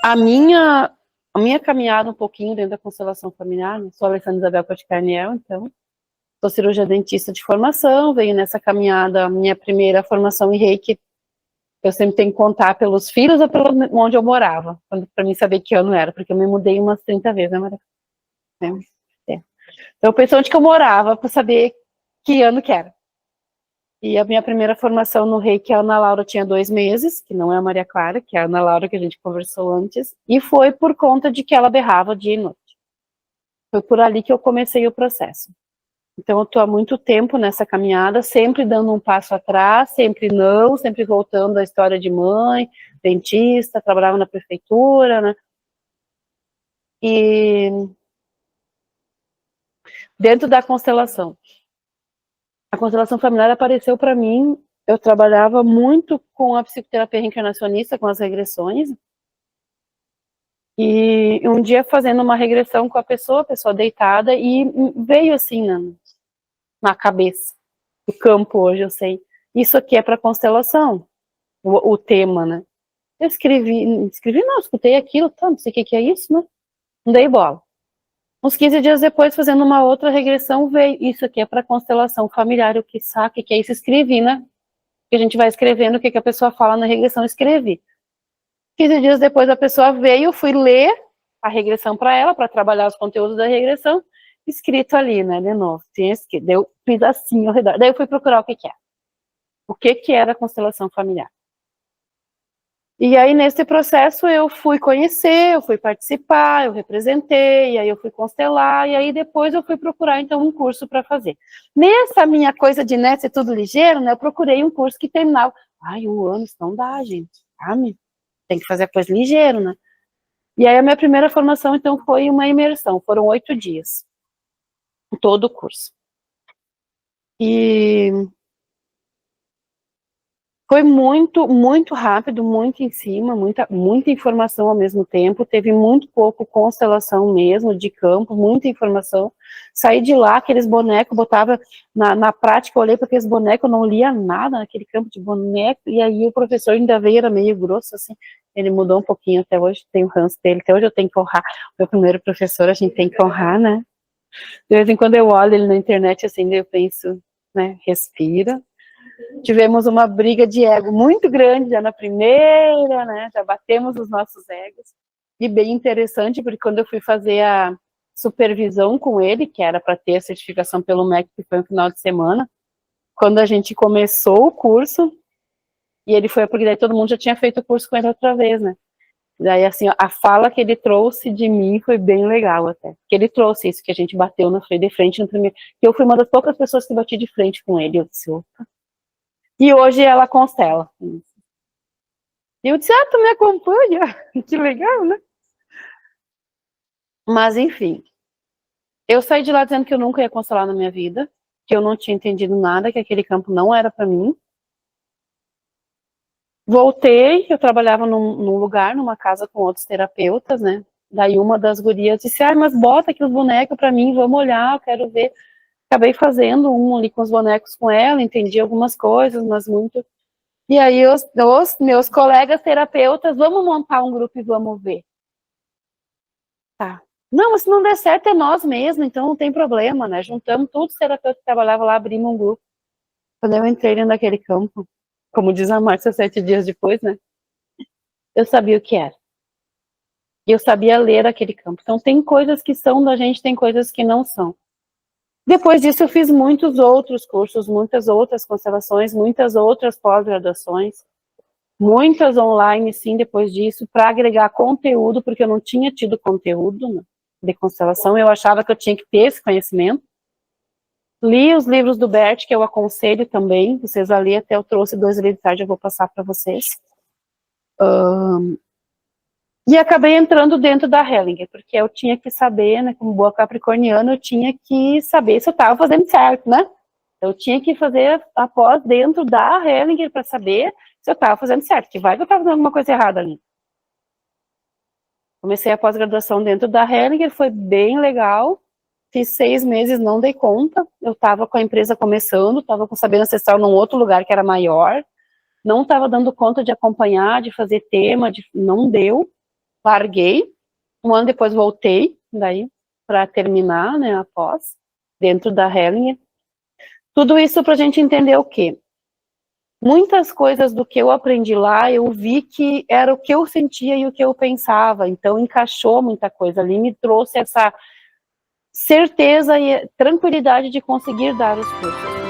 A minha caminhada um pouquinho dentro da constelação familiar, né? Sou Alessandra Isabel Coticarniel, então, sou cirurgia dentista de formação, venho nessa caminhada, minha primeira formação em Reiki, eu sempre tenho que contar pelos filhos ou pelo onde eu morava, para mim saber que ano era, porque eu me mudei umas 30 vezes, né, Maria? É. Então, eu pensei onde que eu morava, para saber que ano que era. E a minha primeira formação no Reiki, a Ana Laura tinha 2 meses, que não é a Maria Clara, que é a Ana Laura que a gente conversou antes, e foi por conta de que ela berrava dia e noite. Foi por ali que eu comecei o processo. Então eu estou há muito tempo nessa caminhada, sempre dando um passo atrás, sempre não, sempre voltando à história de mãe, dentista, trabalhava na prefeitura, né? E dentro da constelação. A constelação familiar apareceu para mim, eu trabalhava muito com a psicoterapia reencarnacionista, com as regressões, e um dia fazendo uma regressão com a pessoa deitada, e veio assim na cabeça, do campo hoje, eu sei, isso aqui é para constelação, o tema, né? Eu escrevi não, escutei aquilo, tá, não sei o que é isso, né? Não dei bola. Uns 15 dias depois, fazendo uma outra regressão, veio, isso aqui é para constelação familiar, o que sabe, que é isso, escrevi, né? Que a gente vai escrevendo o que a pessoa fala na regressão, escrevi. 15 dias depois a pessoa veio, fui ler a regressão para ela, para trabalhar os conteúdos da regressão, escrito ali, né, de novo, tinha escrito, eu fiz assim ao redor, daí eu fui procurar o que é. O que era a constelação familiar. E aí, nesse processo, eu fui conhecer, eu fui participar, eu representei, e aí eu fui constelar, e aí depois eu fui procurar, então, um curso para fazer. Nessa minha coisa de, né, ser tudo ligeiro, né, eu procurei um curso que terminava. Ai, 1 ano, isso não dá, gente, sabe? Tem que fazer a coisa ligeiro, né? E aí, a minha primeira formação, então, foi uma imersão, foram 8 dias, todo o curso. E foi muito, muito rápido, muito em cima, muita informação ao mesmo tempo, teve muito pouco constelação mesmo, de campo, muita informação. Saí de lá, aqueles bonecos, botava na prática, eu olhei para aqueles bonecos, eu não lia nada naquele campo de boneco, e aí o professor ainda veio, era meio grosso, assim, ele mudou um pouquinho até hoje, tem o ranço dele, até hoje eu tenho que honrar. O meu primeiro professor, a gente tem que honrar, né? De vez em quando eu olho ele na internet, assim, eu penso, né, respira. Tivemos uma briga de ego muito grande já na primeira, né? Já batemos os nossos egos. E bem interessante, porque quando eu fui fazer a supervisão com ele, que era para ter a certificação pelo MEC, que foi no final de semana, quando a gente começou o curso, e ele foi, porque daí todo mundo já tinha feito o curso com ele outra vez, né? Daí, assim, a fala que ele trouxe de mim foi bem legal até. Que ele trouxe isso, que a gente bateu de frente no primeiro. Eu fui uma das poucas pessoas que bati de frente com ele. Eu disse, opa. E hoje ela constela. E eu disse, tu me acompanha? Que legal, né? Mas, enfim. Eu saí de lá dizendo que eu nunca ia constelar na minha vida, que eu não tinha entendido nada, que aquele campo não era para mim. Voltei, eu trabalhava num lugar, numa casa com outros terapeutas, né? Daí uma das gurias disse, mas bota aqui os bonecos para mim, vamos olhar, eu quero ver. Acabei fazendo um ali com os bonecos com ela, entendi algumas coisas, mas muito... E aí os meus colegas terapeutas, vamos montar um grupo e vamos ver. Tá. Não, mas se não der certo é nós mesmos, então não tem problema, né? Juntamos todos os terapeutas que trabalhavam lá, abrimos um grupo. Quando eu entrei dentro daquele campo, como diz a Márcia 7 dias depois, né? Eu sabia o que era. E eu sabia ler aquele campo. Então tem coisas que são da gente, tem coisas que não são. Depois disso eu fiz muitos outros cursos, muitas outras constelações, muitas outras pós-graduações, muitas online, sim, depois disso, para agregar conteúdo, porque eu não tinha tido conteúdo, né, de constelação, eu achava que eu tinha que ter esse conhecimento. Li os livros do Bert, que eu aconselho também, vocês ali, até eu trouxe 2 ali de tarde, eu vou passar para vocês. E acabei entrando dentro da Hellinger, porque eu tinha que saber, né, como boa capricorniana, eu tinha que saber se eu estava fazendo certo, né? Eu tinha que fazer a pós dentro da Hellinger para saber se eu estava fazendo certo, que vai que eu estava fazendo alguma coisa errada ali. Comecei a pós-graduação dentro da Hellinger, foi bem legal, fiz 6 meses, não dei conta, eu estava com a empresa começando, estava com saber ancestral num outro lugar que era maior, não estava dando conta de acompanhar, de fazer tema, não deu. larguei, um ano depois voltei, daí, para terminar, né, a pós, dentro da Hellinger. Tudo isso para a gente entender o quê? Muitas coisas do que eu aprendi lá, eu vi que era o que eu sentia e o que eu pensava, então encaixou muita coisa ali, me trouxe essa certeza e tranquilidade de conseguir dar os cursos.